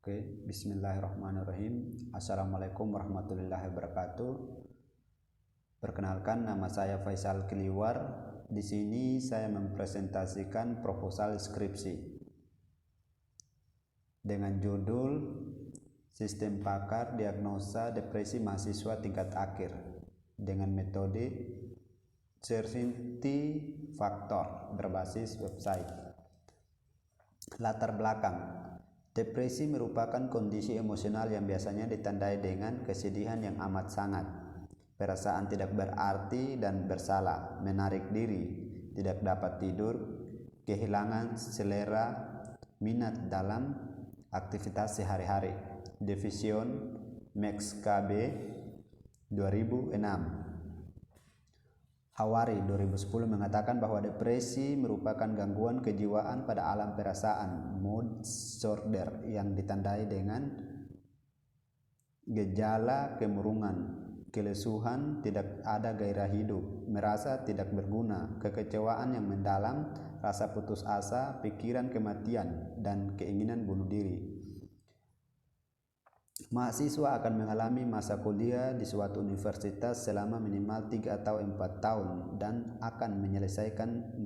Oke, bismillahirrahmanirrahim. Assalamualaikum warahmatullahi wabarakatuh. Perkenalkan, nama saya Faisal Kiliwar. Di sini saya mempresentasikan proposal skripsi dengan judul Sistem Pakar Diagnosa Depresi Mahasiswa Tingkat Akhir dengan metode Certainty Factor berbasis website. Latar belakang: depresi merupakan kondisi emosional yang biasanya ditandai dengan kesedihan yang amat sangat, perasaan tidak berarti dan bersalah, menarik diri, tidak dapat tidur, kehilangan selera, minat dalam aktivitas sehari-hari. Division Max KB 2006. Hawari 2010 mengatakan bahwa depresi merupakan gangguan kejiwaan pada alam perasaan mood disorder yang ditandai dengan gejala kemurungan, kelesuhan, tidak ada gairah hidup, merasa tidak berguna, kekecewaan yang mendalam, rasa putus asa, pikiran kematian, dan keinginan bunuh diri. Mahasiswa akan mengalami masa kuliah di suatu universitas selama minimal 3 atau 4 tahun dan akan menyelesaikan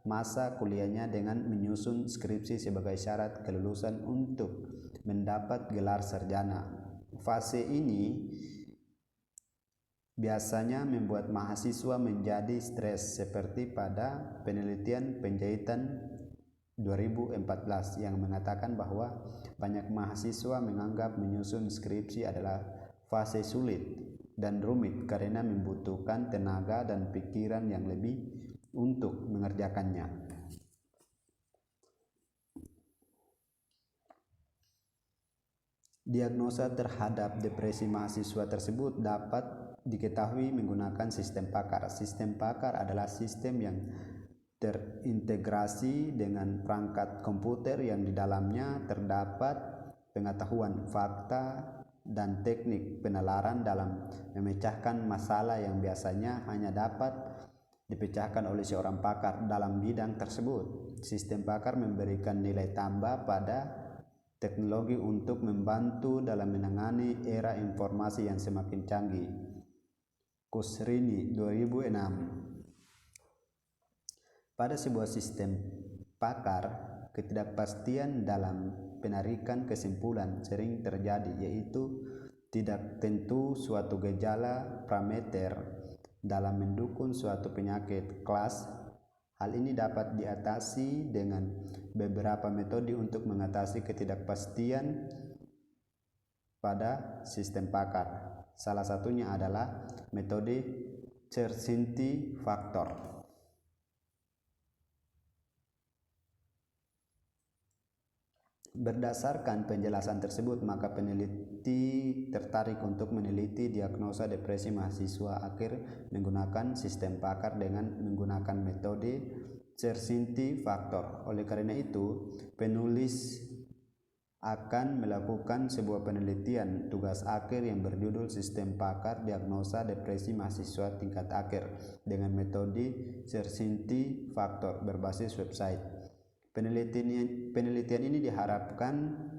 masa kuliahnya dengan menyusun skripsi sebagai syarat kelulusan untuk mendapat gelar sarjana. Fase ini biasanya membuat mahasiswa menjadi stres seperti pada penelitian penjahitan 2014 yang mengatakan bahwa banyak mahasiswa menganggap menyusun skripsi adalah fase sulit dan rumit karena membutuhkan tenaga dan pikiran yang lebih untuk mengerjakannya. Diagnosa terhadap depresi mahasiswa tersebut dapat diketahui menggunakan sistem pakar. Sistem pakar adalah sistem yang terintegrasi dengan perangkat komputer yang di dalamnya terdapat pengetahuan, fakta, dan teknik penalaran dalam memecahkan masalah yang biasanya hanya dapat dipecahkan oleh seorang pakar dalam bidang tersebut. Sistem pakar memberikan nilai tambah pada teknologi untuk membantu dalam menangani era informasi yang semakin canggih. Kusrini 2006. Pada sebuah sistem pakar, ketidakpastian dalam penarikan kesimpulan sering terjadi, yaitu tidak tentu suatu gejala parameter dalam mendukung suatu penyakit kelas. Hal ini dapat diatasi dengan beberapa metode untuk mengatasi ketidakpastian pada sistem pakar. Salah satunya adalah metode Certainty Factor. Berdasarkan penjelasan tersebut, maka peneliti tertarik untuk meneliti diagnosa depresi mahasiswa akhir menggunakan sistem pakar dengan menggunakan metode Certainty Factor. Oleh karena itu, penulis akan melakukan sebuah penelitian tugas akhir yang berjudul Sistem Pakar Diagnosa Depresi Mahasiswa Tingkat Akhir dengan metode Certainty Factor berbasis website. Penelitian ini diharapkan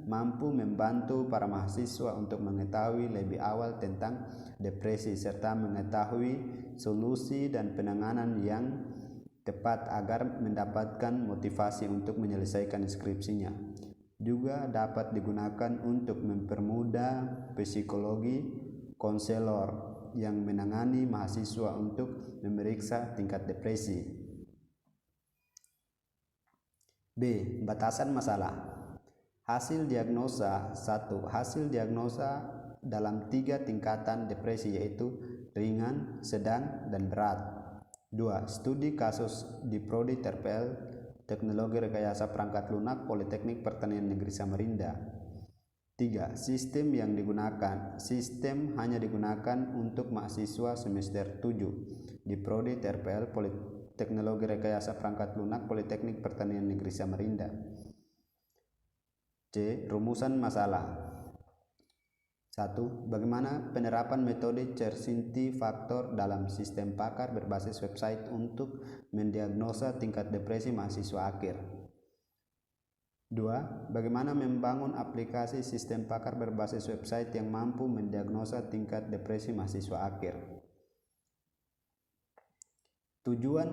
mampu membantu para mahasiswa untuk mengetahui lebih awal tentang depresi serta mengetahui solusi dan penanganan yang tepat agar mendapatkan motivasi untuk menyelesaikan skripsinya. Juga dapat digunakan untuk mempermudah psikologi konselor yang menangani mahasiswa untuk memeriksa tingkat depresi. B. Batasan masalah. Hasil diagnosa 1. Hasil diagnosa dalam 3 tingkatan depresi, yaitu ringan, sedang, dan berat. 2. Studi kasus di Prodi TRPL Teknologi Rekayasa Perangkat Lunak Politeknik Pertanian Negeri Samarinda. 3. Sistem yang digunakan. Sistem hanya digunakan untuk mahasiswa semester 7 di Prodi TRPL Teknologi Rekayasa Perangkat Lunak Politeknik Pertanian Negeri Samarinda. C. Rumusan masalah. 1. Bagaimana penerapan metode Certainty Factor dalam sistem pakar berbasis website untuk mendiagnosa tingkat depresi mahasiswa akhir? 2. Bagaimana membangun aplikasi sistem pakar berbasis website yang mampu mendiagnosa tingkat depresi mahasiswa akhir. Tujuan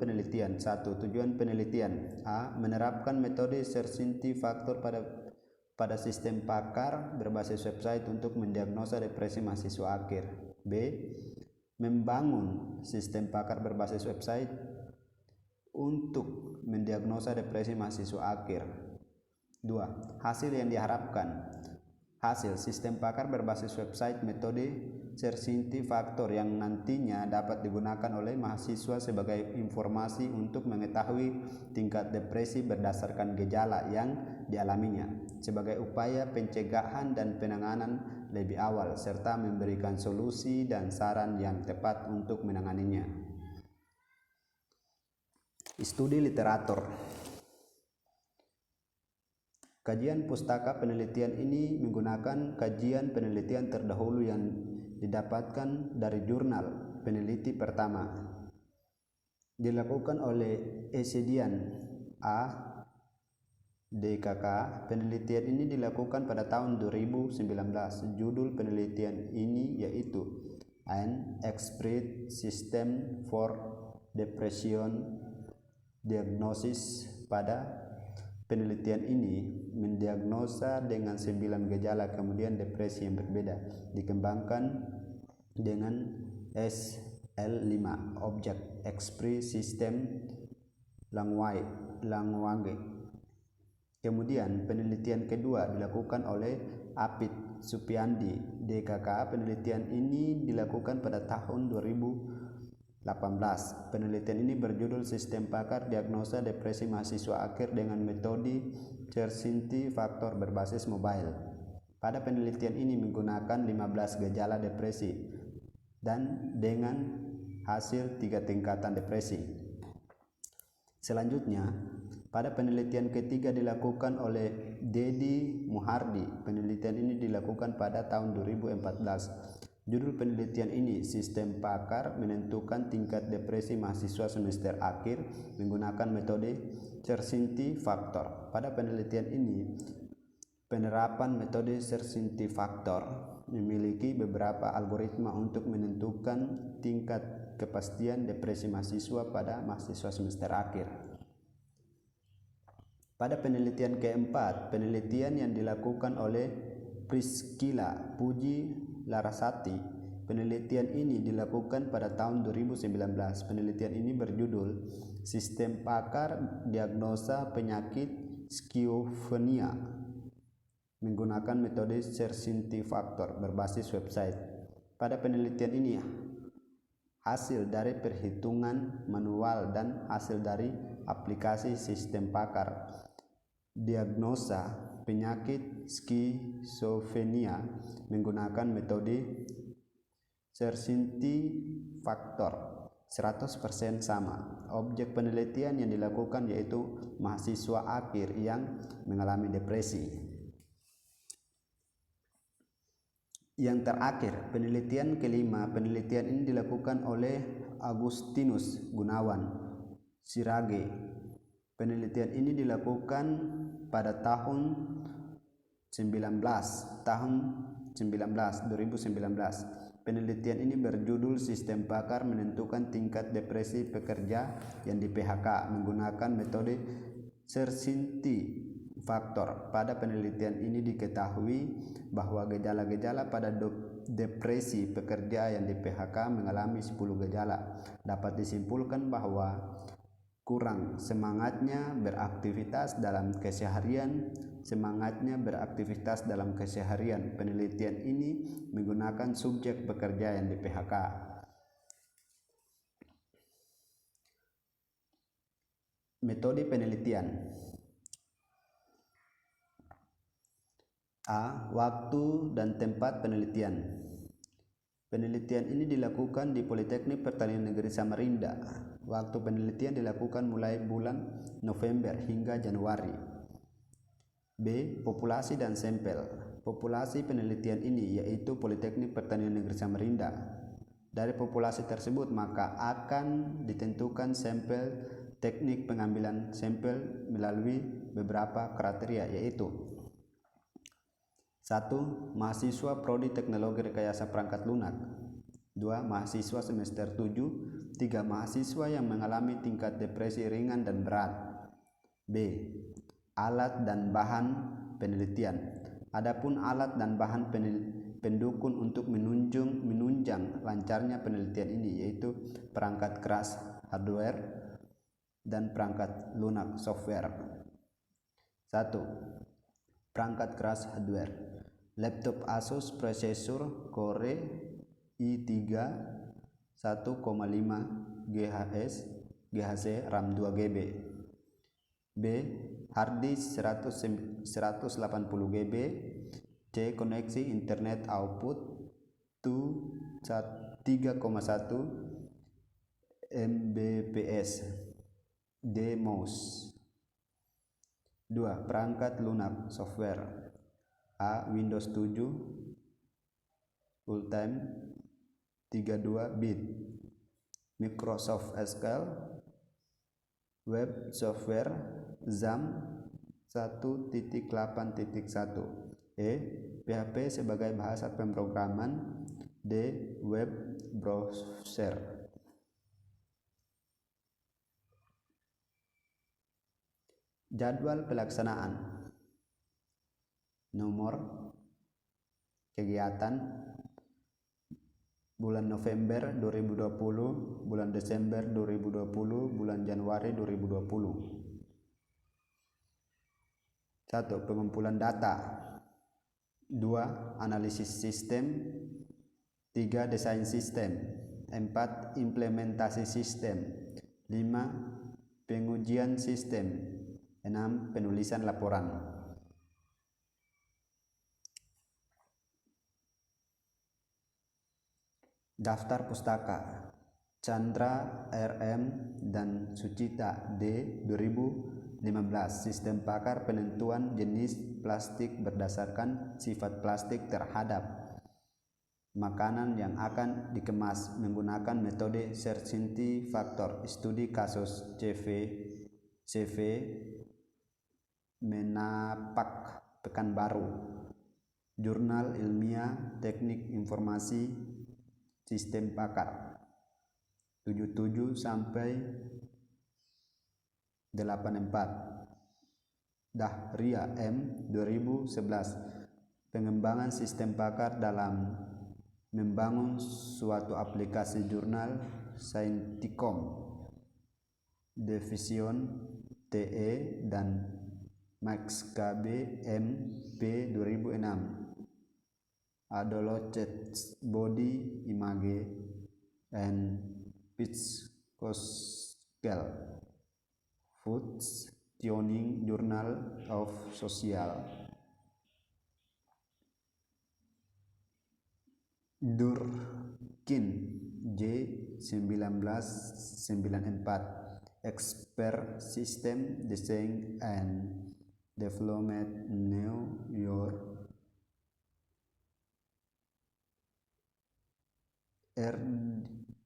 penelitian. 1. Tujuan penelitian. A. Menerapkan metode certainty factor pada sistem pakar berbasis website untuk mendiagnosa depresi mahasiswa akhir. B. Membangun sistem pakar berbasis website untuk mendiagnosa depresi mahasiswa akhir. 2. Hasil yang diharapkan. Hasil sistem pakar berbasis website metode certainty factor yang nantinya dapat digunakan oleh mahasiswa sebagai informasi untuk mengetahui tingkat depresi berdasarkan gejala yang dialaminya, sebagai upaya pencegahan dan penanganan lebih awal, serta memberikan solusi dan saran yang tepat untuk menanganinya. Studi literatur. Kajian pustaka penelitian ini menggunakan kajian penelitian terdahulu yang didapatkan dari jurnal peneliti pertama. Dilakukan oleh Esedian A. DKK. Penelitian ini dilakukan pada tahun 2019. Judul penelitian ini yaitu An Expert System for Depression Diagnosis. Pada penelitian ini mendiagnosa dengan 9 gejala kemudian depresi yang berbeda, dikembangkan dengan SL5 Object Expert System Language. Kemudian penelitian kedua dilakukan oleh Apit Supiandi DKK. Penelitian ini dilakukan pada tahun 2018. Penelitian ini berjudul Sistem Pakar Diagnosa Depresi Mahasiswa Akhir dengan Metode certainty factor berbasis mobile. Pada penelitian ini menggunakan 15 gejala depresi dan dengan hasil 3 tingkatan depresi. Selanjutnya, pada penelitian ketiga dilakukan oleh Dedi Muhardi. Penelitian ini dilakukan pada tahun 2014. Judul penelitian ini Sistem Pakar Menentukan Tingkat Depresi Mahasiswa Semester Akhir menggunakan metode certainty factor. Pada penelitian ini, penerapan metode certainty factor memiliki beberapa algoritma untuk menentukan tingkat kepastian depresi mahasiswa pada mahasiswa semester akhir. Pada penelitian keempat, penelitian yang dilakukan oleh Priscilla Puji Larasati. Penelitian ini dilakukan pada tahun 2019. Penelitian ini berjudul Sistem Pakar Diagnosa Penyakit Skizofrenia menggunakan metode certainty factor berbasis website. Pada penelitian ini, hasil dari perhitungan manual dan hasil dari aplikasi sistem pakar diagnosa penyakit skizofrenia menggunakan metode certainty factor 100% sama. Objek penelitian yang dilakukan yaitu mahasiswa akhir yang mengalami depresi. Yang terakhir, penelitian kelima. Penelitian ini dilakukan oleh Agustinus Gunawan Sirage. Penelitian ini dilakukan pada tahun 2019. Penelitian ini berjudul Sistem Pakar Menentukan Tingkat Depresi Pekerja yang di PHK menggunakan metode certainty factor. Pada penelitian ini diketahui bahwa gejala-gejala pada depresi pekerja yang di PHK mengalami 10 gejala. Dapat disimpulkan bahwa kurang semangatnya beraktivitas dalam keseharian. Penelitian ini menggunakan subjek pekerja yang di PHK. Metode penelitian. A. Waktu dan tempat penelitian. Penelitian ini dilakukan di Politeknik Pertanian Negeri Samarinda. Waktu penelitian dilakukan mulai bulan November hingga Januari. B. Populasi dan sampel. Populasi penelitian ini yaitu Politeknik Pertanian Negeri Samarinda. Dari populasi tersebut maka akan ditentukan sampel teknik pengambilan sampel melalui beberapa kriteria, yaitu 1. Mahasiswa Prodi Teknologi Rekayasa Perangkat Lunak. 2. Mahasiswa semester 7. 3. Mahasiswa yang mengalami tingkat depresi ringan dan berat. B. Alat dan bahan penelitian. Adapun alat dan bahan pendukung untuk menunjang lancarnya penelitian ini, yaitu perangkat keras hardware dan perangkat lunak software. 1. Perangkat keras hardware. Laptop Asus prosesor Core i3 1,5 GHz RAM 2 GB. B. Hard disk 180 GB. C. Koneksi internet output 3,1 Mbps. D. Mouse. 2. Perangkat lunak software. A. Windows 7 full time 32 bit. Microsoft SQL, web software XAMPP 1.8.1. E. PHP sebagai bahasa pemrograman. D. Web browser. Jadwal pelaksanaan. Nomor kegiatan bulan November 2020, bulan Desember 2020, bulan Januari 2020. 1. Pengumpulan data. 2. Analisis sistem. 3. Desain sistem. 4. Implementasi sistem. 5. Pengujian sistem. 6. Penulisan laporan. Daftar pustaka. Chandra RM dan Sucita D 2015. Sistem pakar penentuan jenis plastik berdasarkan sifat plastik terhadap makanan yang akan dikemas menggunakan metode certainty factor. Studi kasus CV Menapak Pekanbaru. Jurnal Ilmiah Teknik Informasi Sistem Pakar 77 sampai 84. Dahria M 2011. Pengembangan sistem pakar dalam membangun suatu aplikasi jurnal Sainticom. Division TE dan Max KB M P 2006. Adolochet Body Image and Physical Foods Tuning Journal of Social. Durkin J 1994. Expert System Design and Development New York.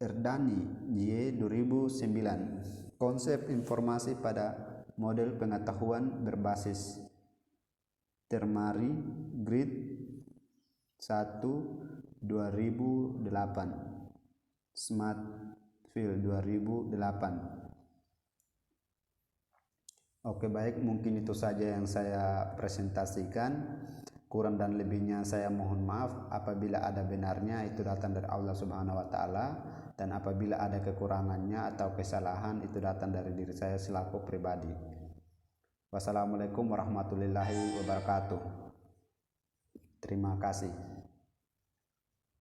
Erdani Y 2009. Konsep informasi pada model pengetahuan berbasis ternary grid 1 2008. Smartfield 2008. Oke, baik, mungkin itu saja yang saya presentasikan. Kurang dan lebihnya saya mohon maaf. Apabila ada benarnya itu datang dari Allah Subhanahu wa taala, dan apabila ada kekurangannya atau kesalahan itu datang dari diri saya selaku pribadi. Wassalamualaikum warahmatullahi wabarakatuh. Terima kasih.